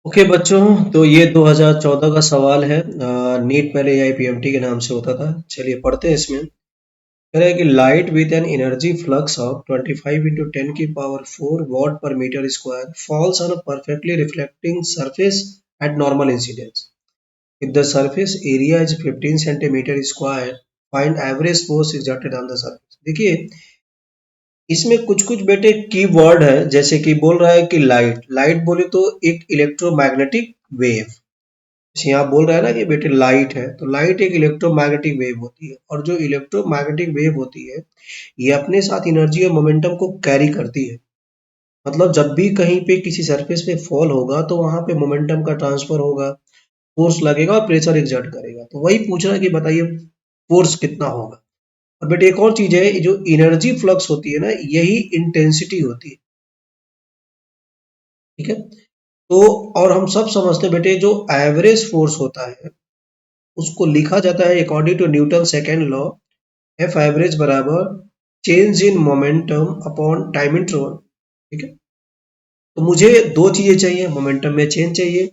Okay बच्चों, तो ये 2014 का सवाल है। नीट पहले आईपीएमटी के नाम से होता था। चलिए पढ़ते हैं इसमें। कह रहा है कि light with an energy flux of 25 into 10 की power 4 watt per metre square falls on a perfectly reflecting surface at normal incidence. If the surface area is 15 centimetre square, find average force exerted on the surface. देखिए, इसमें कुछ कुछ बेटे की word है, जैसे कि बोल रहा है कि लाइट लाइट बोले तो एक इलेक्ट्रोमैग्नेटिक वेव। जैसे यहाँ बोल रहा है ना कि बेटे लाइट है, तो लाइट एक इलेक्ट्रोमैग्नेटिक वेव होती है, और जो इलेक्ट्रोमैग्नेटिक वेव होती है ये अपने साथ एनर्जी और मोमेंटम को कैरी करती है। मतलब जब भी कहीं पे किसी सरफेस पे फॉल होगा तो वहां पे मोमेंटम का ट्रांसफर होगा, फोर्स लगेगा और प्रेशर एक्सर्ट करेगा। तो वही पूछ रहा है कि बताइए फोर्स कितना होगा। और बेटे एक और चीज है, जो एनर्जी फ्लक्स होती है ना, यही इंटेंसिटी होती है। ठीक है। तो और हम सब समझते हैं बेटे, जो एवरेज फोर्स होता है उसको लिखा जाता है according to Newton second law, F average बराबर change in momentum upon time interval. ठीक है। तो मुझे दो चीजें चाहिए, मोमेंटम में चेंज चाहिए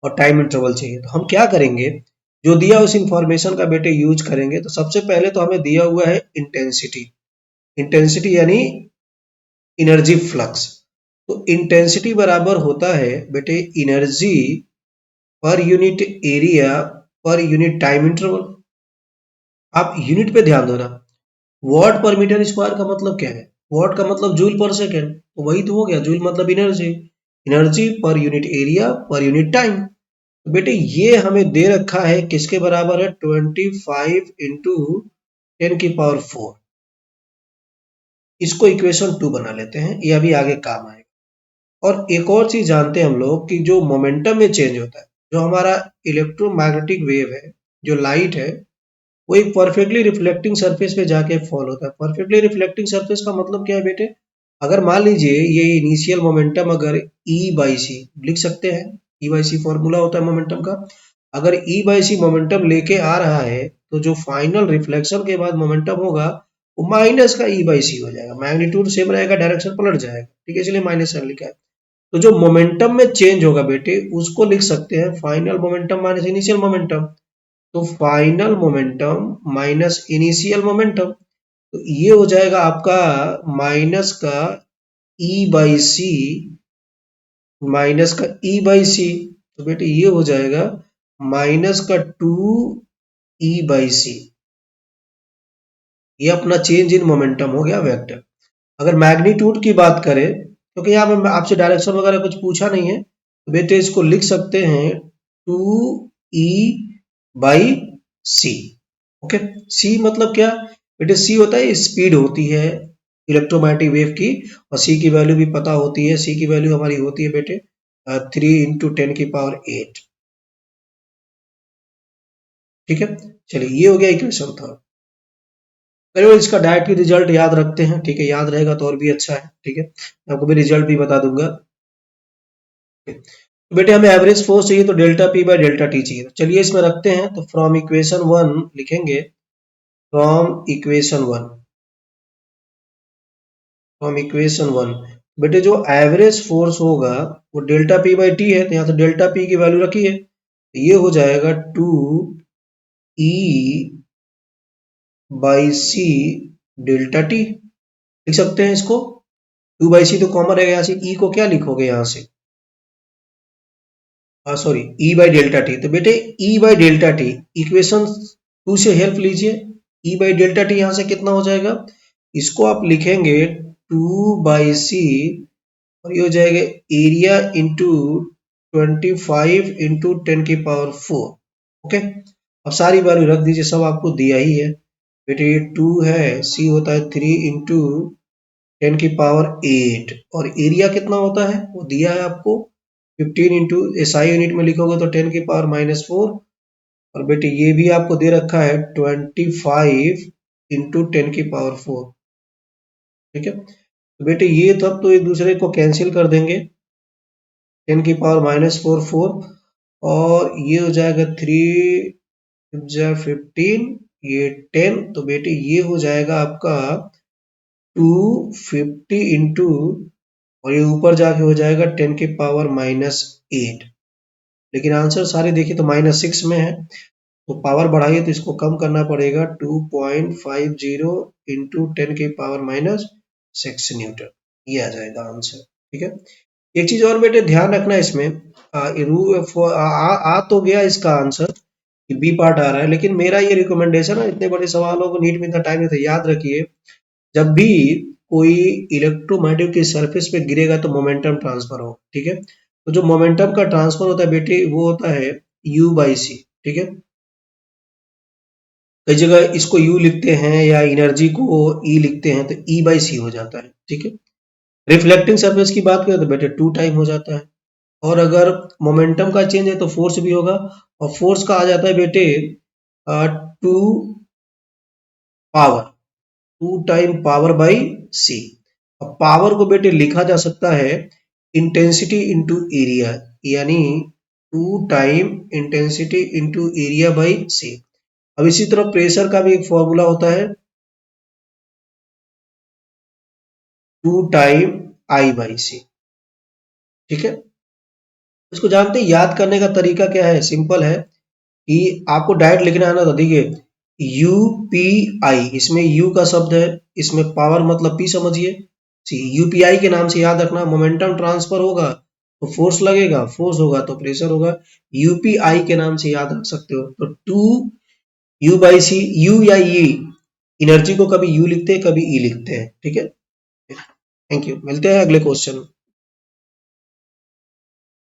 और टाइम इंटरवल चाहिए। तो हम क्या करेंगे, जो दिया उस इंफॉर्मेशन का बेटे यूज करेंगे। तो सबसे पहले तो हमें दिया हुआ है इंटेंसिटी। इंटेंसिटी यानी एनर्जी फ्लक्स। तो इंटेंसिटी बराबर होता है बेटे energy per unit area per unit time interval. आप यूनिट पे ध्यान दो ना। वॉट पर मीटर स्क्वायर का मतलब क्या है? वॉट का मतलब जूल पर सेकेंड, तो वही तो हो गया। जूल मतलब energy, energy per unit area per unit time. तो बेटे ये हमें दे रखा है, किसके बराबर है? 25 इंटू 10 की पावर 4। इसको इक्वेशन 2 बना लेते हैं, ये अभी आगे काम आएगा। और एक और चीज जानते हैं हम लोग कि जो मोमेंटम में चेंज होता है, जो हमारा इलेक्ट्रोमैग्नेटिक वेव है, जो लाइट है, वो एक परफेक्टली रिफ्लेक्टिंग सरफेस पे जाके फॉल होता है। परफेक्टली रिफ्लेक्टिंग सरफेस का मतलब क्या है बेटे? अगर मान लीजिए ये इनिशियल मोमेंटम अगर ई बाई सी लिख सकते हैं, ई बाई सी फॉर्मूला होता है मोमेंटम का। अगर ई बाई सी मोमेंटम लेके आ रहा है, तो जो फाइनल रिफ्लेक्शन के बाद मोमेंटम होगा वो माइनस का ई बाई सी हो जाएगा। मैग्नीट्यूड सेम रहेगा, डायरेक्शन पलट जाएगा। ठीक है, इसलिए माइनस साइन लिखा है। तो जो मोमेंटम में चेंज होगा बेटे, उसको लिख सकते हैं final momentum minus initial momentum. तो final momentum minus initial momentum, तो ये हो जाएगा आपका माइनस का ई बाई सी, माइनस का ई बाई सी। तो बेटे ये हो जाएगा माइनस का 2 ई बाई सी। ये अपना चेंज इन मोमेंटम हो गया वेक्टर। अगर मैग्नीट्यूड की बात करें, क्योंकि यहाँ पे आपसे डायरेक्शन वगैरह कुछ पूछा नहीं है, तो बेटे इसको लिख सकते हैं 2 ई बाई सी। ओके। सी मतलब क्या बेटे? सी होता है स्पीड होती है इलेक्ट्रोमैग्नेटिक वेव की, और सी की वैल्यू भी पता होती है। सी की वैल्यू हमारी होती है बेटे 3 इंटू 10 की पावर 8। ठीक है। चलिए ये हो गया इक्वेशन था। चलो इसका डायरेक्टली रिजल्ट याद रखते हैं। ठीक है, याद रहेगा तो और भी अच्छा है। ठीक है, मैं आपको भी रिजल्ट भी बता दूंगा। तो बेटे हमें एवरेज फोर्स चाहिए, तो delta P by delta T चाहिए। तो चलिए इसमें रखते हैं। तो फ्रॉम इक्वेशन 1 लिखेंगे, फ्रॉम इक्वेशन 1, फ्रॉम इक्वेशन 1 बेटे जो एवरेज फोर्स होगा वो डेल्टा पी बाई टी है। तो यहाँ से डेल्टा पी की वैल्यू रखिए, तो ये हो जाएगा 2 ई बाई सी डेल्टा टी। लिख सकते हैं इसको। 2 बाई सी तो कॉमन रहेगा, यहाँ से ई को क्या लिखोगे यहाँ से? Sorry, E by delta T. तो बेटे ई बाई डेल्टा टी इक्वेशन 2 से हेल्प लीजिए। ई बाई डेल्टा टी यहाँ से कितना हो जाएगा? इसको आप लिखेंगे 2 बाई सी, और ये हो जाएगा एरिया इंटू 25 इंटू 10 की पावर 4। ओके। अब सारी वैल्यू रख दीजिए, सब आपको दिया ही है। बेटे ये 2 है, सी होता है 3 इंटू 10 की पावर 8, और एरिया कितना होता है वो दिया है आपको 15 इंटू एसआई यूनिट में लिखोगे तो 10 की पावर -4। और बेटे ये भी आपको दे रखा है 25 इंटू 10 की पावर 4। ठीक है। तो बेटे ये तब तो एक दूसरे को कैंसिल कर देंगे, 10 की पावर -4 4, और ये हो जाएगा 3 ये 10। तो बेटे ये हो जाएगा आपका 250 इंटू, और ये ऊपर जाके हो जाएगा 10 की पावर -8। लेकिन आंसर सारे देखिए तो -6 में है, तो पावर बढ़ाइए तो इसको कम करना पड़ेगा 2.50 इंटू 10⁻⁻6 न्यूटन, ये आ जाएगा आंसर। ठीक है, एक चीज और बेटे ध्यान रखना इसमें, आ तो गया इसका आंसर कि बी पार्ट आ रहा है, लेकिन मेरा ये रिकमेंडेशन है, इतने बड़े सवालों को नीट में इतना टाइम नहीं था, याद रखिए जब भी कोई इलेक्ट्रोमैग्नेटिक की सरफेस पे गिरेगा तो मोमेंटम ट्रांसफर हो। ठीक है, तो जो मोमेंटम का ट्रांसफर होता है बेटे वो होता है u बाई सी। ठीक है, कई जगह इसको u लिखते हैं या एनर्जी को E लिखते हैं तो E बाई सी हो जाता है। ठीक है, रिफ्लेक्टिंग सरफेस की बात करें तो बेटे 2 टाइम हो जाता है, और अगर मोमेंटम का चेंज है तो फोर्स भी होगा, और फोर्स का आ जाता है बेटे 2 power 2 time power by C. अब पावर को बेटे लिखा जा सकता है इंटेंसिटी इंटू एरिया, यानी 2 time intensity into area by C. अब इसी तरह प्रेशर का भी एक फॉर्मूला होता है 2 टाइम आई बाई सी। ठीक है, इसको जानते हैं, याद करने का तरीका क्या है, सिंपल है कि आपको डायरेक्ट लिखना है ना, तो देखिए यूपीआई, इसमें यू का शब्द है, इसमें पावर मतलब पी समझिए, यूपीआई के नाम से याद रखना, मोमेंटम ट्रांसफर होगा तो फोर्स लगेगा, फोर्स होगा तो प्रेशर होगा, यूपीआई के नाम से याद रख सकते हो। तो 2 यू बाई सी, यू या ई, एनर्जी को कभी यू लिखते हैं कभी ई लिखते हैं। ठीक है, थैंक यू, मिलते हैं अगले क्वेश्चन में।